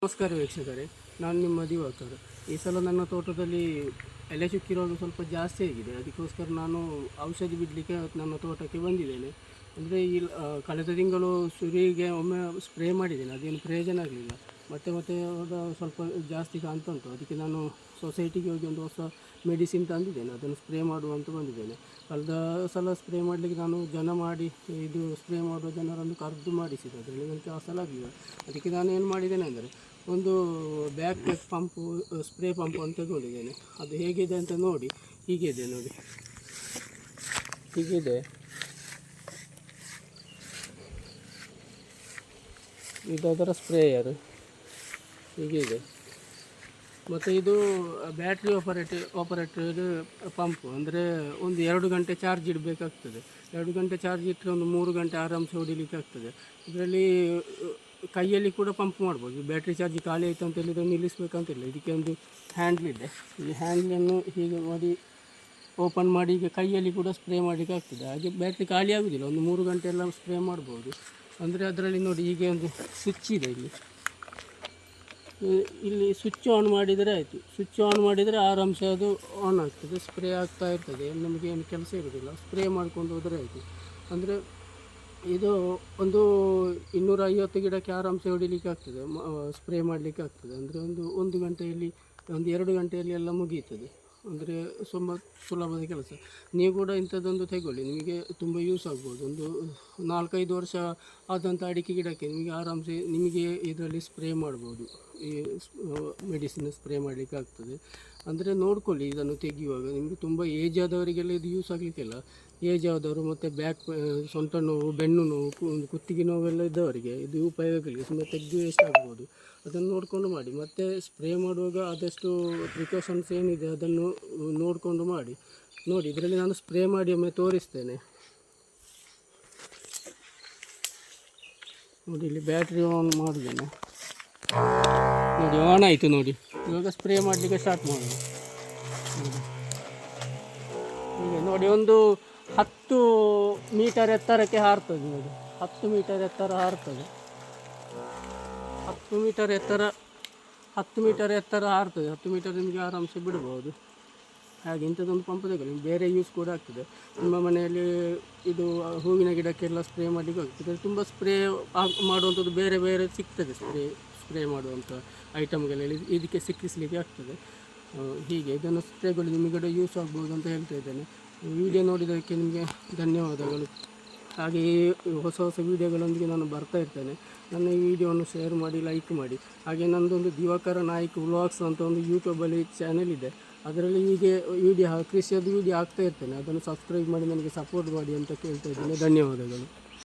ನಮಸ್ಕಾರ ವೀಕ್ಷಕರೇ, ನಾನು ನಿಮ್ಮ ದಿವಾಕರ್. ಈ ಸಲ ನನ್ನ ತೋಟದಲ್ಲಿ ಎಲೆ ಚುಕ್ಕಿ ರೋಗ ಸ್ವಲ್ಪ ಜಾಸ್ತಿ ಆಗಿದೆ. ಅದಕ್ಕೋಸ್ಕರ ನಾನು ಔಷಧಿ ಬಿಡಲಿಕ್ಕೆ ನನ್ನ ತೋಟಕ್ಕೆ ಬಂದಿದ್ದೇನೆ. ಅಂದರೆ ಕಳೆದ ತಿಂಗಳು ಸುರಿಗೆ ಒಮ್ಮೆ ಸ್ಪ್ರೇ ಮಾಡಿದ್ದೇನೆ, ಅದೇನು ಪ್ರಯೋಜನ ಆಗಲಿಲ್ಲ. ಮತ್ತೆ ಅದು ಸ್ವಲ್ಪ ಜಾಸ್ತಿ ಕಾಣ್ತಾ ಉಂಟು. ಅದಕ್ಕೆ ನಾನು ಸೊಸೈಟಿಗೆ ಹೋಗಿ ಒಂದು ಹೊಸ ಮೆಡಿಸಿನ್ ತಂದಿದ್ದೇನೆ, ಅದನ್ನು ಸ್ಪ್ರೇ ಮಾಡುವಂತ ಬಂದಿದ್ದೇನೆ. ಕಳೆದ ಸಲ ಸ್ಪ್ರೇ ಮಾಡಲಿಕ್ಕೆ ನಾನು ಇದು ಸ್ಪ್ರೇ ಮಾಡುವ ಜನರನ್ನು ಕರೆದು ಮಾಡಿಸಿದೆ, ಅದರಲ್ಲಿ ನನಗೆ ಕೆಲಸ ಆಗಲಿಲ್ಲ. ಅದಕ್ಕೆ ನಾನು ಏನು ಮಾಡಿದ್ದೇನೆ ಅಂದರೆ ಒಂದು ಬ್ಯಾಕ್ ಪಂಪು ಸ್ಪ್ರೇ ಪಂಪು ಅಂತ ತಗೊಂಡಿದ್ದೇನೆ. ಅದು ಹೇಗಿದೆ ಅಂತ ನೋಡಿ. ಹೀಗಿದೆ ನೋಡಿ, ಹೀಗಿದೆ. ಇದರ ಸ್ಪ್ರೇಯರ್ ಹೀಗಿದೆ. ಮತ್ತು ಇದು ಬ್ಯಾಟ್ರಿ ಆಪರೇಟೆಡ್ ಪಂಪು. ಅಂದರೆ ಒಂದು 2 ಗಂಟೆ ಚಾರ್ಜ್ ಇಡಬೇಕಾಗ್ತದೆ. 2 ಗಂಟೆ ಚಾರ್ಜ್ ಇಟ್ಟರೆ ಒಂದು 3 ಗಂಟೆ ಆರಾಮ್ಸೆ ಹೊಡಿಲಿಕ್ಕೆ ಆಗ್ತದೆ. ಇದರಲ್ಲಿ ಕೈಯಲ್ಲಿ ಕೂಡ ಪಂಪ್ ಮಾಡ್ಬೋದು. ಬ್ಯಾಟ್ರಿ ಚಾರ್ಜ್ ಖಾಲಿ ಆಯಿತು ಅಂತ ಹೇಳಿದರೆ ನಿಲ್ಲಿಸಬೇಕಂತಿಲ್ಲ. ಇದಕ್ಕೆ ಒಂದು ಹ್ಯಾಂಡ್ಲ್ ಇದೆ. ಈ ಹ್ಯಾಂಡ್ಲನ್ನು ಹೀಗೆ ಮಾಡಿ ಓಪನ್ ಮಾಡಿ ಈಗ ಕೈಯಲ್ಲಿ ಕೂಡ ಸ್ಪ್ರೇ ಮಾಡಲಿಕ್ಕೆ ಆಗ್ತದೆ. ಹಾಗೆ ಬ್ಯಾಟ್ರಿ ಖಾಲಿ ಆಗೋದಿಲ್ಲ, ಒಂದು 3 ಗಂಟೆ ಎಲ್ಲ ಸ್ಪ್ರೇ ಮಾಡ್ಬೋದು. ಅಂದರೆ ಅದರಲ್ಲಿ ನೋಡಿ, ಹೀಗೆ ಒಂದು ಸ್ವಿಚ್ ಇದೆ. ಇಲ್ಲಿ ಸ್ವಿಚ್ ಆನ್ ಮಾಡಿದರೆ ಆಯಿತು. ಸ್ವಿಚ್ ಆನ್ ಮಾಡಿದರೆ ಆರಾಮ್ಸೆ ಅದು ಆನ್ ಆಗ್ತದೆ, ಸ್ಪ್ರೇ ಆಗ್ತಾ ಇರ್ತದೆ. ನಮಗೆ ಏನು ಕೆಲಸ ಇರೋದಿಲ್ಲ, ಸ್ಪ್ರೇ ಮಾಡ್ಕೊಂಡು ಹೋದರೆ ಆಯಿತು. ಅಂದರೆ ಇದು ಒಂದು 250 ಗಿಡಕ್ಕೆ ಆರಾಮ್ಸೆ ಹೊಡಿಲಿಕ್ಕೆ ಆಗ್ತದೆ, ಸ್ಪ್ರೇ ಮಾಡಲಿಕ್ಕೆ ಆಗ್ತದೆ. ಅಂದರೆ ಒಂದು ಗಂಟೆಯಲ್ಲಿ, ಒಂದು 2 ಗಂಟೆಯಲ್ಲಿ ಎಲ್ಲ ಮುಗೀತದೆ. ಅಂದರೆ ತುಂಬ ಸುಲಭದ ಕೆಲಸ. ನೀವು ಕೂಡ ಇಂಥದ್ದೊಂದು ತಗೊಳ್ಳಿ, ನಿಮಗೆ ತುಂಬ ಯೂಸ್ ಆಗ್ಬೋದು. ಒಂದು 4-5 ವರ್ಷ ಆದಂಥ ಅಡಿಕೆ ಗಿಡಕ್ಕೆ ನಿಮಗೆ ಇದರಲ್ಲಿ ಸ್ಪ್ರೇ ಮಾಡ್ಬೋದು. ಈ ಮೆಡಿಸಿನ್ ಸ್ಪ್ರೇ ಮಾಡಲಿಕ್ಕೆ ಆಗ್ತದೆ. ಅಂದರೆ ನೋಡ್ಕೊಳ್ಳಿ, ಇದನ್ನು ತೆಗೆಯುವಾಗ ನಿಮಗೆ ತುಂಬ ಏಜ್ ಆದವರಿಗೆಲ್ಲ ಇದು ಯೂಸ್ ಆಗಲಿಕ್ಕಿಲ್ಲ. ಏಜ್ ಆದವರು ಮತ್ತು ಸೊಂಟ ನೋವು, ಬೆನ್ನು ನೋವು, ಕುತ್ತಿಗೆ ನೋವೆಲ್ಲ ಇದ್ದವರಿಗೆ ಇದು ಉಪಯೋಗ ಆಗಲಿ. ಸುಮ್ಮನೆ ತೆಗೆದು ವೇಸ್ಟ್ ಆಗ್ಬೋದು. ಅದನ್ನು ನೋಡಿಕೊಂಡು ಮಾಡಿ. ಮತ್ತು ಸ್ಪ್ರೇ ಮಾಡುವಾಗ ಆದಷ್ಟು ಪ್ರಿಕಾಷನ್ಸ್ ಏನಿದೆ ಅದನ್ನು ನೋಡಿಕೊಂಡು ಮಾಡಿ. ನೋಡಿ, ಇದರಲ್ಲಿ ನಾನು ಸ್ಪ್ರೇ ಮಾಡಿ ಒಮ್ಮೆ ತೋರಿಸ್ತೇನೆ. ನೋಡಿ, ಇಲ್ಲಿ ಬ್ಯಾಟ್ರಿ ಆನ್ ಮಾಡಿದ್ದೇನೆ. ನೋಡಿ, ಆನ್ ಆಯಿತು. ನೋಡಿ, ಇವಾಗ ಸ್ಪ್ರೇ ಮಾಡಲಿಕ್ಕೆ ಸ್ಟಾರ್ಟ್ ಮಾಡೋದು. ನೋಡಿ, ಒಂದು 10 ಮೀಟರ್ ಎತ್ತರಕ್ಕೆ ಹಾರ್ತದೆ. ನೋಡಿ, 10 ಮೀಟರ್ ಎತ್ತರ ಹಾರ್ತದೆ. 10 ಮೀಟರ್ ಎತ್ತರ ಹಾರ್ತದೆ. 10 ಮೀಟರ್ ನಿಮಗೆ ಆರಾಮ್ಸೆ ಬಿಡ್ಬೋದು. ಹಾಗೆ ಇಂಥದ್ದೊಂದು ಪಂಪ್ ತಗೊಳ್ಳಿ, ಬೇರೆ ಯೂಸ್ ಕೂಡ ಆಗ್ತದೆ. ನಿಮ್ಮ ಮನೆಯಲ್ಲಿ ಇದು ಹೂವಿನ ಗಿಡಕ್ಕೆಲ್ಲ ಸ್ಪ್ರೇ ಮಾಡಲಿಕ್ಕೆ ಆಗ್ತದೆ. ತುಂಬ ಸ್ಪ್ರೇ ಮಾಡುವಂಥದ್ದು ಬೇರೆ ಬೇರೆ ಸಿಗ್ತದೆ. ಸ್ಪ್ರೇ ಮಾಡುವಂಥ ಐಟಮ್ಗಳಲ್ಲಿ ಇದಕ್ಕೆ ಸಿಕ್ಕಿಸಲಿಕ್ಕೆ ಆಗ್ತದೆ. ಹೀಗೆ ಇದನ್ನು ತಗೊಳ್ಳಿ, ನಿಮಗೆ ಯೂಸ್ ಆಗ್ಬೋದು ಅಂತ ಹೇಳ್ತಾ ಇದ್ದೇನೆ. ವಿಡಿಯೋ ನೋಡಿದ್ದಕ್ಕೆ ನಿಮಗೆ ಧನ್ಯವಾದಗಳು. ಹಾಗೆ ಹೊಸ ವೀಡಿಯೋಗಳೊಂದಿಗೆ ನಾನು ಬರ್ತಾ ಇರ್ತೇನೆ. ನನ್ನ ಈ ವಿಡಿಯೋವನ್ನು ಶೇರ್ ಮಾಡಿ, ಲೈಕ್ ಮಾಡಿ. ಹಾಗೆ ನನ್ನದೊಂದು ದಿವಾಕರ ನಾಯ್ಕ್ ವ್ಲಾಗ್ಸ್ ಅಂತ ಒಂದು ಯೂಟ್ಯೂಬಲ್ಲಿ ಚಾನೆಲ್ ಇದೆ. ಅದರಲ್ಲಿ ಹೀಗೆ ಕೃಷಿಯದ್ದು ವಿಡಿಯೋ ಹಾಕ್ತಾ ಇರ್ತೇನೆ. ಅದನ್ನು ಸಬ್ಸ್ಕ್ರೈಬ್ ಮಾಡಿ ನನಗೆ ಸಪೋರ್ಟ್ ಮಾಡಿ ಅಂತ ಕೇಳ್ತಾ ಇದ್ದೇನೆ. ಧನ್ಯವಾದಗಳು.